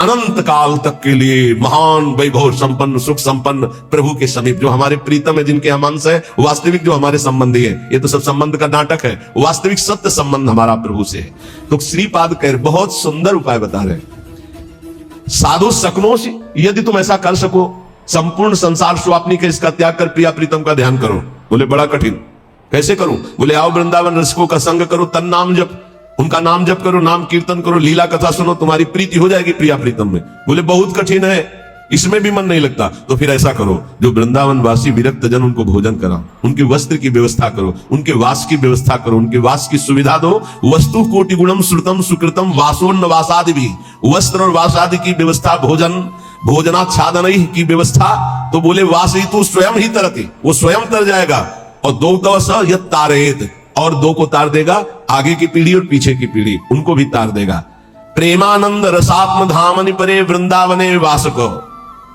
अनंत काल तक के लिए महान वैभव संपन्न, सुख संपन्न प्रभु के समीप, जो हमारे प्रीतम है, जिनके हम अंश है, वास्तविक जो हमारे संबंधी है। ये तो सब संबंध का नाटक है, वास्तविक सत्य संबंध हमारा प्रभु से है। तो श्रीपाद कह बहुत सुंदर उपाय बता रहे। साधु सकनों से, यदि तुम ऐसा कर सको, संपूर्ण संसार स्वाप्नी के इसका त्याग कर प्रिया प्रीतम का ध्यान करो। बोले बड़ा कठिन, कैसे करूं? बोले आओ वृंदावन रसिकों का संग करो, तन नाम जप, उनका नाम जप करो, नाम कीर्तन करो, लीला कथा सुनो, तुम्हारी प्रीति हो जाएगी प्रिया प्रीतम में। बोले बहुत कठिन है, इसमें भी मन नहीं लगता। तो फिर ऐसा करो, जो वृंदावन वासी विरक्त जन उनको भोजन कराओ, उनके वस्त्र की व्यवस्था करो, उनके वास की व्यवस्था करो, उनके वास की सुविधा दो। वस्तु कोटि गुणम श्रुतम सुकृतम वासोन्न वासादि भी, वस्त्र और वास आदि की व्यवस्था, भोजन भोजनाच्छादन की व्यवस्था। तो बोले वास ही तू स्वयं ही तरती, वो स्वयं तर जाएगा। और दो तवस यत् तारेत, और दो को तार देगा, आगे की पीढ़ी और पीछे की पीढ़ी, उनको भी तार देगा। प्रेमानंद रसात्म धामनि परे वृंदावने वासको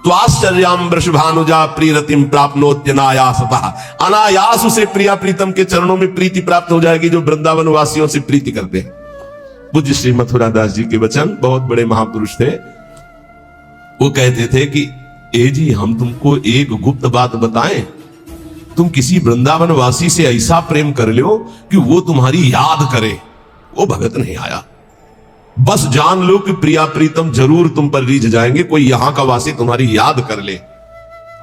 त्वाश्चर्याम वृषभानुजा प्रियरतिम प्राप्नोत्यनायासतः। अनायास उसे प्रिया प्रीतम के चरणों में प्रीति प्राप्त हो जाएगी, जो वृंदावन वासियों से प्रीति करते हैं। पूज्य श्री मथुरा दास जी के वचन, बहुत बड़े महापुरुष थे। वो कहते थे कि ए जी, हम तुमको एक गुप्त बात बताएं, तुम किसी वृंदावन वासी से ऐसा प्रेम कर लो कि वो तुम्हारी याद करे। वो भगत नहीं आया। बस जान लो कि प्रिया प्रीतम जरूर तुम पर रीझ जाएंगे, कोई यहां का वासी तुम्हारी याद कर ले।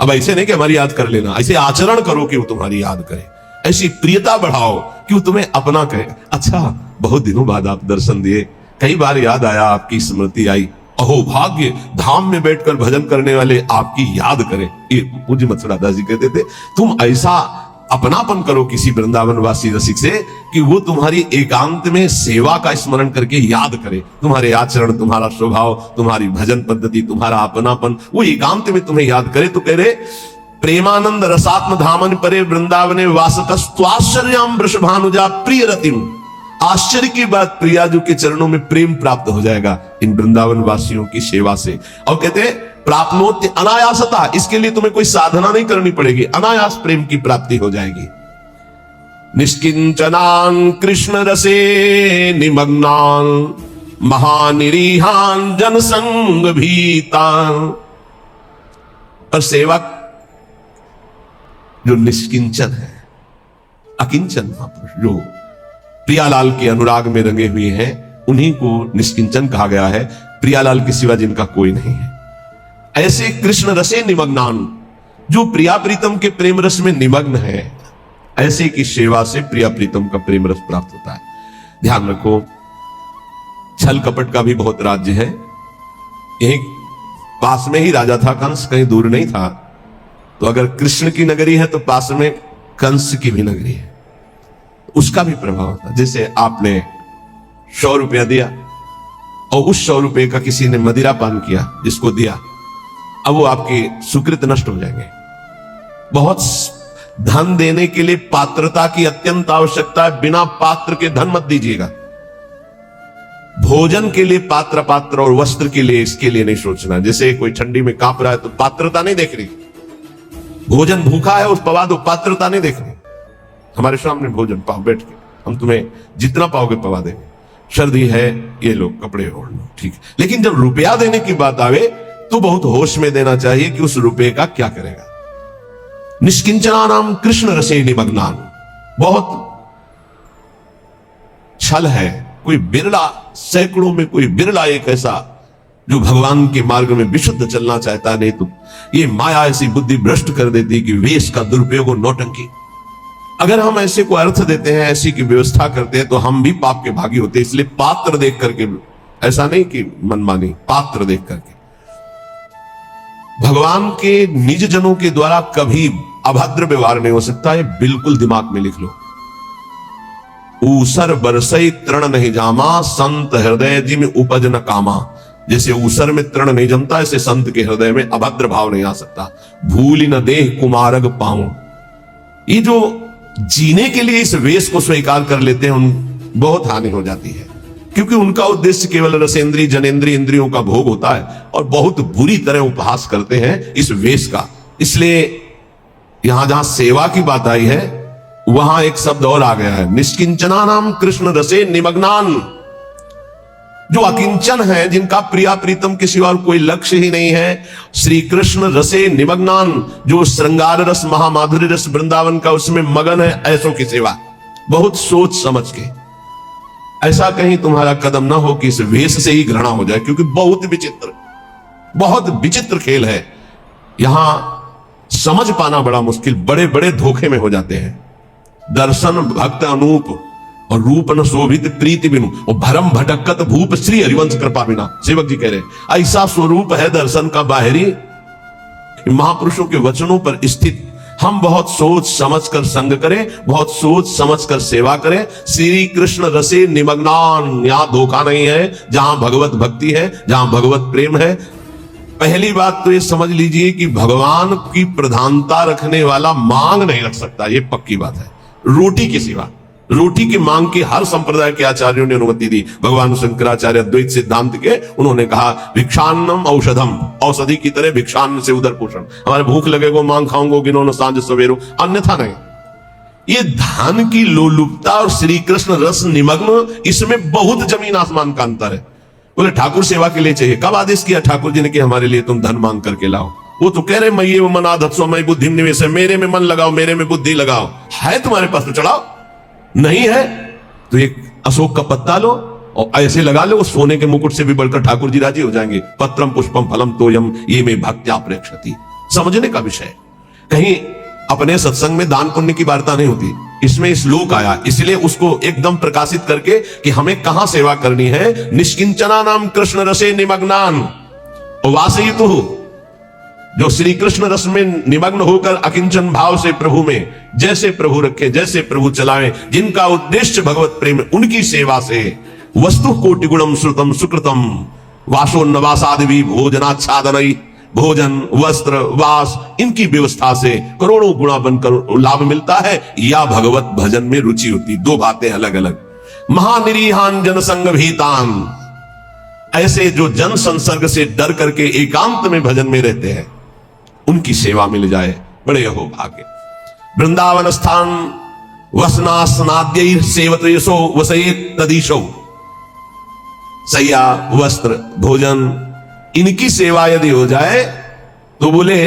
अब ऐसे नहीं कि हमारी याद कर लेना, ऐसे आचरण करो कि वो तुम्हारी याद करे, ऐसी प्रियता बढ़ाओ कि वो तुम्हें अपना कहे। अच्छा, बहुत दिनों बाद आप दर्शन दिए, कई बार याद आया, आपकी स्मृति आई, अहो भाग्य, धाम में बैठकर भजन करने वाले आपकी याद करें। ये पूज्य मत्सरा दास जी कहते थे, तुम ऐसा अपनापन करो किसी वृंदावन वासी रसिक से कि वो तुम्हारी एकांत में सेवा का स्मरण करके याद करे। तुम्हारे आचरण, तुम्हारा स्वभाव, तुम्हारी भजन पद्धति, तुम्हारा अपनापन, वो एकांत में तुम्हें याद करे। तो कह रहे, प्रेमानंद रसात्म धामन परे वृंदावने वासकस्त्वाश्चर्यम वृषभानुजा प्रिय रतिम। आश्चर्य की बात, प्रियाजू के चरणों में प्रेम प्राप्त हो जाएगा इन वृंदावन वासियों की सेवा से। और कहते हैं प्राप्नोत्य अनायासता, इसके लिए तुम्हें कोई साधना नहीं करनी पड़ेगी, अनायास प्रेम की प्राप्ति हो जाएगी। निष्किंचनान कृष्ण रसे निमग्नान महानिरीहान जनसंग भीतान। और सेवक जो निष्किंचन है, अकिंचन महापुरुष जो प्रियालाल के अनुराग में रंगे हुए हैं, उन्हीं को निष्किंचन कहा गया है। प्रियालाल के सिवा जिनका कोई नहीं है, ऐसे कृष्ण रसे निमग्नान, जो प्रिया प्रीतम के प्रेम रस में निमग्न है, ऐसे की सेवा से प्रिया प्रीतम का प्रेम रस प्राप्त होता है। ध्यान रखो, छल कपट का भी बहुत राज्य है। एक पास में ही राजा था कंस, कहीं दूर नहीं था। तो अगर कृष्ण की नगरी है तो पास में कंस की भी नगरी है, उसका भी प्रभाव होता है। जैसे आपने 100 रुपया दिया और उस 100 रुपये का किसी ने मदिरा पान किया, जिसको दिया, अब वो आपके सुकृत नष्ट हो जाएंगे। बहुत धन देने के लिए पात्रता की अत्यंत आवश्यकता है, बिना पात्र के धन मत दीजिएगा। भोजन के लिए पात्र और वस्त्र के लिए, इसके लिए नहीं सोचना। जैसे कोई ठंडी में कांप रहा है तो पात्रता नहीं देख रही, भोजन भूखा है उस पवा दो, पात्रता नहीं देख रही। हमारे सामने भोजन पाओ बैठ के, हम तुम्हें जितना पाओगे पवा देंगे। सर्दी है, ये लो कपड़े ओढ़ लो, ठीक। लेकिन जब रुपया देने की बात आवे तो बहुत होश में देना चाहिए कि उस रुपये का क्या करेगा। निष्किंचना नाम कृष्ण रसे निमग्नान, बहुत छल है। कोई बिरला, सैकड़ों में कोई बिरला एक ऐसा जो भगवान के मार्ग में विशुद्ध चलना चाहता, नहीं तो ये माया ऐसी बुद्धि भ्रष्ट कर देती कि वेश का दुरुपयोग और नौटंकी। अगर हम ऐसे को अर्थ देते हैं, ऐसी की व्यवस्था करते हैं, तो हम भी पाप के भागी होते हैं। इसलिए पात्र देख करके, ऐसा नहीं कि मनमानी, पात्र देख करके। भगवान के निज जनों के द्वारा कभी अभद्र व्यवहार नहीं हो सकता, ये बिल्कुल दिमाग में लिख लो। ऊसर बरसई तृण नहीं जामा, संत हृदय जिम उपज न कामा। जैसे ऊसर में तृण नहीं जमता, ऐसे संत के हृदय में अभद्र भाव नहीं आ सकता। भूल न देह कुमारग पाऊं। ये जो जीने के लिए इस वेश को स्वीकार कर लेते हैं, उन बहुत हानि हो जाती है, क्योंकि उनका उद्देश्य केवल रसेंद्री जनेंद्री इंद्रियों का भोग होता है और बहुत बुरी तरह उपहास करते हैं इस वेश का। इसलिए यहां जहां सेवा की बात आई है, वहां एक शब्द और आ गया है, निष्किंचना नाम कृष्ण रसे निमग्नान। जो अकिंचन है, जिनका प्रिया प्रीतम के सिवा कोई लक्ष्य ही नहीं है, श्री कृष्ण रसे निमग्नान, जो श्रृंगार रस महामाधुर्य रस वृंदावन का उसमें मगन है, ऐसों की सेवा बहुत सोच समझ के। ऐसा कहीं तुम्हारा कदम ना हो कि इस वेश से ही घृणा हो जाए, क्योंकि बहुत विचित्र खेल है। यहां समझ पाना बड़ा मुश्किल, बड़े बड़े धोखे में हो जाते हैं। दर्शन भक्त अनूप और रूप न शोभित प्रीति बिनु, और भरम भटकत भूप श्री हरिवंश कृपा बिना। सेवक जी कह रहे ऐसा स्वरूप है दर्शन का बाहरी, महापुरुषों के वचनों पर स्थित। हम बहुत सोच समझ कर संग करें, बहुत सोच समझ कर सेवा करें। श्री कृष्ण रसे निमग्नान, यहां धोखा नहीं है। जहां भगवत भक्ति है, जहां भगवत प्रेम है, पहली बात तो ये समझ लीजिए कि भगवान की प्रधानता रखने वाला मांग नहीं रख सकता, ये पक्की बात है। रोटी की सिवा, रोटी की मांग की हर संप्रदाय के आचार्यों ने अनुमति दी। भगवान शंकराचार्य अद्वैत सिद्धांत के, उन्होंने कहा भिक्षान्नम औषधम, औषधि की तरह भिक्षान्न से उदर पोषण। हमारे भूख लगेगो मांग खाऊंगो गिनो सांझ सवेरो, अन्यथा नहीं। ये धन की लोलुपता और श्री कृष्ण रस निमग्न, इसमें बहुत जमीन आसमान का अंतर है। बोले ठाकुर सेवा के लिए चाहिए। कब आदेश किया ठाकुर जी ने कि हमारे लिए तुम धन मांग करके लाओ? वो तो कह रहे मई वो मना धत्सो मई बुद्धि निवेश है, मेरे में मन लगाओ, मेरे में बुद्धि लगाओ। है तुम्हारे पास तो चढ़ाओ, नहीं है तो एक अशोक का पत्ता लो और ऐसे लगा लो, उस सोने के मुकुट से भी बढ़कर ठाकुर जी राजी हो जाएंगे। पत्रम पुष्पम फलम तोयम ये में भक्त्या प्रेक्षति। समझने का विषय। कहीं अपने सत्संग में दान पुण्य की वार्ता नहीं होती, इसमें श्लोक आया इसलिए उसको एकदम प्रकाशित करके कि हमें कहां सेवा करनी है। निष्किंचना नाम कृष्ण रसे निमग्नान वासयितु, जो श्री कृष्ण रस में निमग्न होकर अकिंचन भाव से प्रभु में जैसे प्रभु रखे, जैसे प्रभु चलावे, जिनका उद्देश्य भगवत प्रेम, उनकी सेवा से वस्तु कोटि गुणम श्रुतम सुकृतम वासोन्नवासादि भोजनाच्छादनई, भोजन वस्त्र वास इनकी व्यवस्था से करोड़ों गुणा बनकर लाभ मिलता है या भगवत भजन में रुचि होती। दो बातें अलग अलग। महानिरीहान जनसंग भीतान, ऐसे जो जन संसर्ग से डर करके एकांत में भजन में रहते हैं, उनकी सेवा मिल जाए, बड़े हो भाग्य। वृंदावन स्थान वसना स्नाद्य सेवत यशो वसयेत तदीशो, सैया वस्त्र भोजन इनकी सेवा यदि हो जाए तो बोले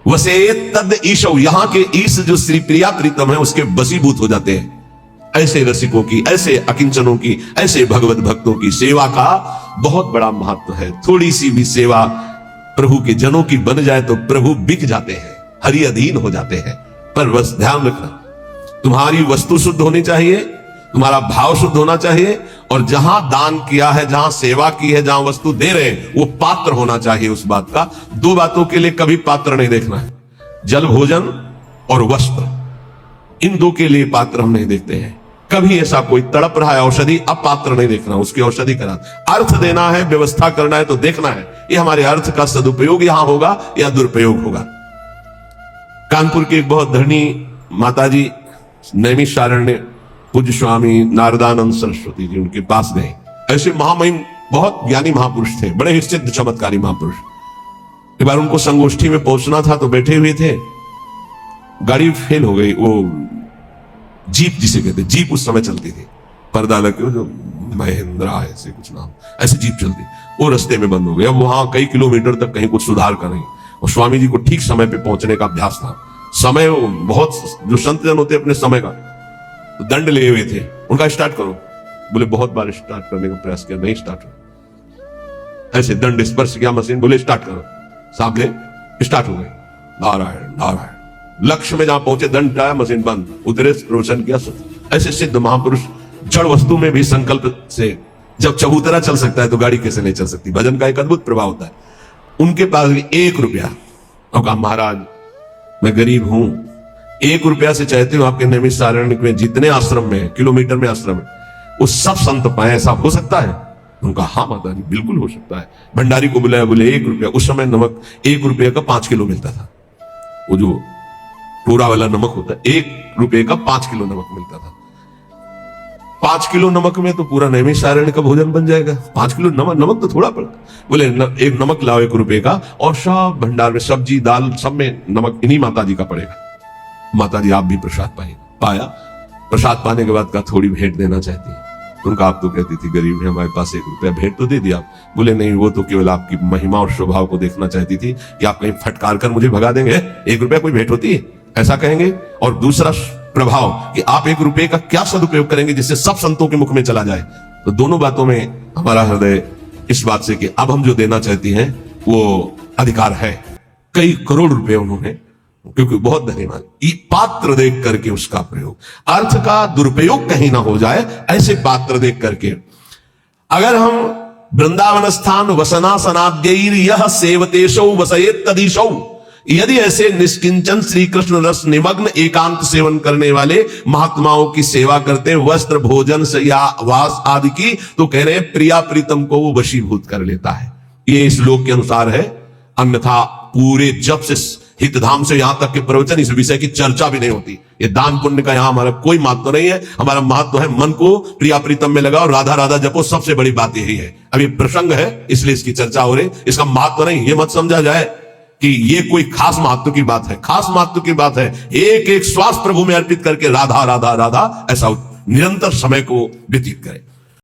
वसयेत तद ईशो, यहां के ईश जो श्री प्रिया प्रीतम है उसके वशीभूत हो जाते हैं। ऐसे रसिकों की, ऐसे अकिंचनों की, ऐसे भगवत भक्तों की सेवा का बहुत बड़ा महत्व है। थोड़ी सी भी सेवा प्रभु के जनों की बन जाए तो प्रभु बिक जाते हैं, हरि अधीन हो जाते हैं। पर बस ध्यान रखना, तुम्हारी वस्तु शुद्ध होनी चाहिए, तुम्हारा भाव शुद्ध होना चाहिए, और जहां दान किया है, जहां सेवा की है, जहां वस्तु दे रहे हैं, वो पात्र होना चाहिए उस बात का। दो बातों के लिए कभी पात्र नहीं देखना है, जल भोजन और वस्त्र, इन दो के लिए पात्र हम नहीं देखते हैं। कभी ऐसा कोई तड़प रहा है औषधि, अब पात्र नहीं देखना, उसकी औषधि करा। अर्थ देना है, व्यवस्था करना है तो देखना है ये हमारे अर्थ का सदुपयोग यहां होगा या दुरुपयोग होगा। कानपुर की एक बहुत धरणी माताजी नैमिषारण्य पूज्य स्वामी नारदानंद सरस्वती जी, उनके पास गए। ऐसे महामहिम बहुत ज्ञानी महापुरुष थे, बड़े ही सिद्ध चमत्कारी महापुरुष। एक बार उनको संगोष्ठी में पहुंचना था तो बैठे हुए थे, गाड़ी फेल हो गई। वो जीप जिसे कहते, जीप उस समय चलती थी, पर्दा लगे जो महिंद्रा ऐसे कुछ नाम, ऐसे जीप चलती, वो रास्ते में बंद हो गई। अब वहां कई किलोमीटर तक कहीं कुछ सुधार कर रही, और स्वामी जी को ठीक समय पे पहुंचने का अभ्यास था। समय बहुत, जो संत जन होते अपने समय का तो दंड लिए हुए थे। उनका स्टार्ट करो, बोले बहुत बार स्टार्ट करने का प्रयास किया, नहीं स्टार्ट हो। ऐसे दंड स्पर्श किया मशीन, बोले स्टार्ट करो, साहब ले स्टार्ट हो गई। नारायण नारायण, लक्ष्य में जहां पहुंचे दंड आया, मशीन बंद, उतरे रोशन किया। ऐसे सिद्ध महापुरुष जड़ वस्तु में भी संकल्प से, जब चबूतरा चल सकता है तो गाड़ी कैसे नहीं चल सकती। भजन का एक अद्भुत प्रभाव होता है। उनके पास भी 1 रुपया, और कहा महाराज मैं गरीब हूं, 1 रुपया से चाहते हो आपके नैमिषारण्य में जितने आश्रम में, किलोमीटर में आश्रम है, वो सब संत पाए, ऐसा हो सकता है? उनका हाँ माता जी बिल्कुल हो सकता है। भंडारी को बुलाया, बोले 1 रुपया। उस समय नमक 1 रुपये का 5 किलो मिलता था, वो जो पूरा वाला नमक होता है, 1 रुपये का 5 किलो नमक मिलता था। 5 किलो नमक में तो पूरा नैमिषारण्य का भोजन बन जाएगा। 5 किलो नमक, नमक तो थोड़ा पड़ता। बोले एक नमक लाओ 1 रुपये का, और सब भंडार में सब्जी दाल सब में नमक इन्हीं माता जी का पड़ेगा। माता जी आप भी प्रसाद पाया। प्रसाद पाने के बाद का थोड़ी भेंट देना चाहती है। उनका आप तो कहती थी गरीब है, हमारे पास 1 रुपया, भेंट तो दे दिया आप। बोले नहीं, वो तो केवल आपकी महिमा और स्वभाव को देखना चाहती थी कि आप कहीं फटकार कर मुझे भगा देंगे, 1 रुपया कोई भेंट होती है, ऐसा कहेंगे। और दूसरा प्रभाव कि आप 1 रुपये का क्या सदुपयोग करेंगे जिससे सब संतों के मुख में चला जाए। तो दोनों बातों में हमारा हृदय इस बात से कि अब हम जो देना चाहती हैं वो अधिकार है। कई करोड़ रुपए उन्होंने, क्योंकि बहुत धन्यवाद, पात्र देख करके उसका प्रयोग, अर्थ का दुरुपयोग कहीं ना हो जाए, ऐसे पात्र देख करके। अगर हम वृंदावन स्थान वसना सनाद्यैर यह सेवतेशौ वसयेत तदीशौ, यदि ऐसे निष्किंचन श्री कृष्ण रस निमग्न एकांत सेवन करने वाले महात्माओं की सेवा करते, वस्त्र भोजन शय्या वास आदि की, तो कह रहे प्रिया प्रीतम को वो वशीभूत कर लेता है। ये इस श्लोक के अनुसार है। अन्यथा पूरे जब से हितधाम से यहां तक के प्रवचन इस विषय की चर्चा भी नहीं होती। ये दान पुण्य का यहां हमारा कोई महत्व नहीं है। हमारा महत्व है मन को प्रिया प्रीतम में लगाओ, राधा राधा जपो, सबसे बड़ी बात यही है। अभी प्रसंग है इसलिए इसकी चर्चा हो रही, इसका महत्व नहीं। ये मत समझा जाए कि ये कोई खास महत्व की बात है। खास महत्व की बात है एक एक श्वास प्रभु में अर्पित करके राधा राधा राधा ऐसा निरंतर समय को व्यतीत करें।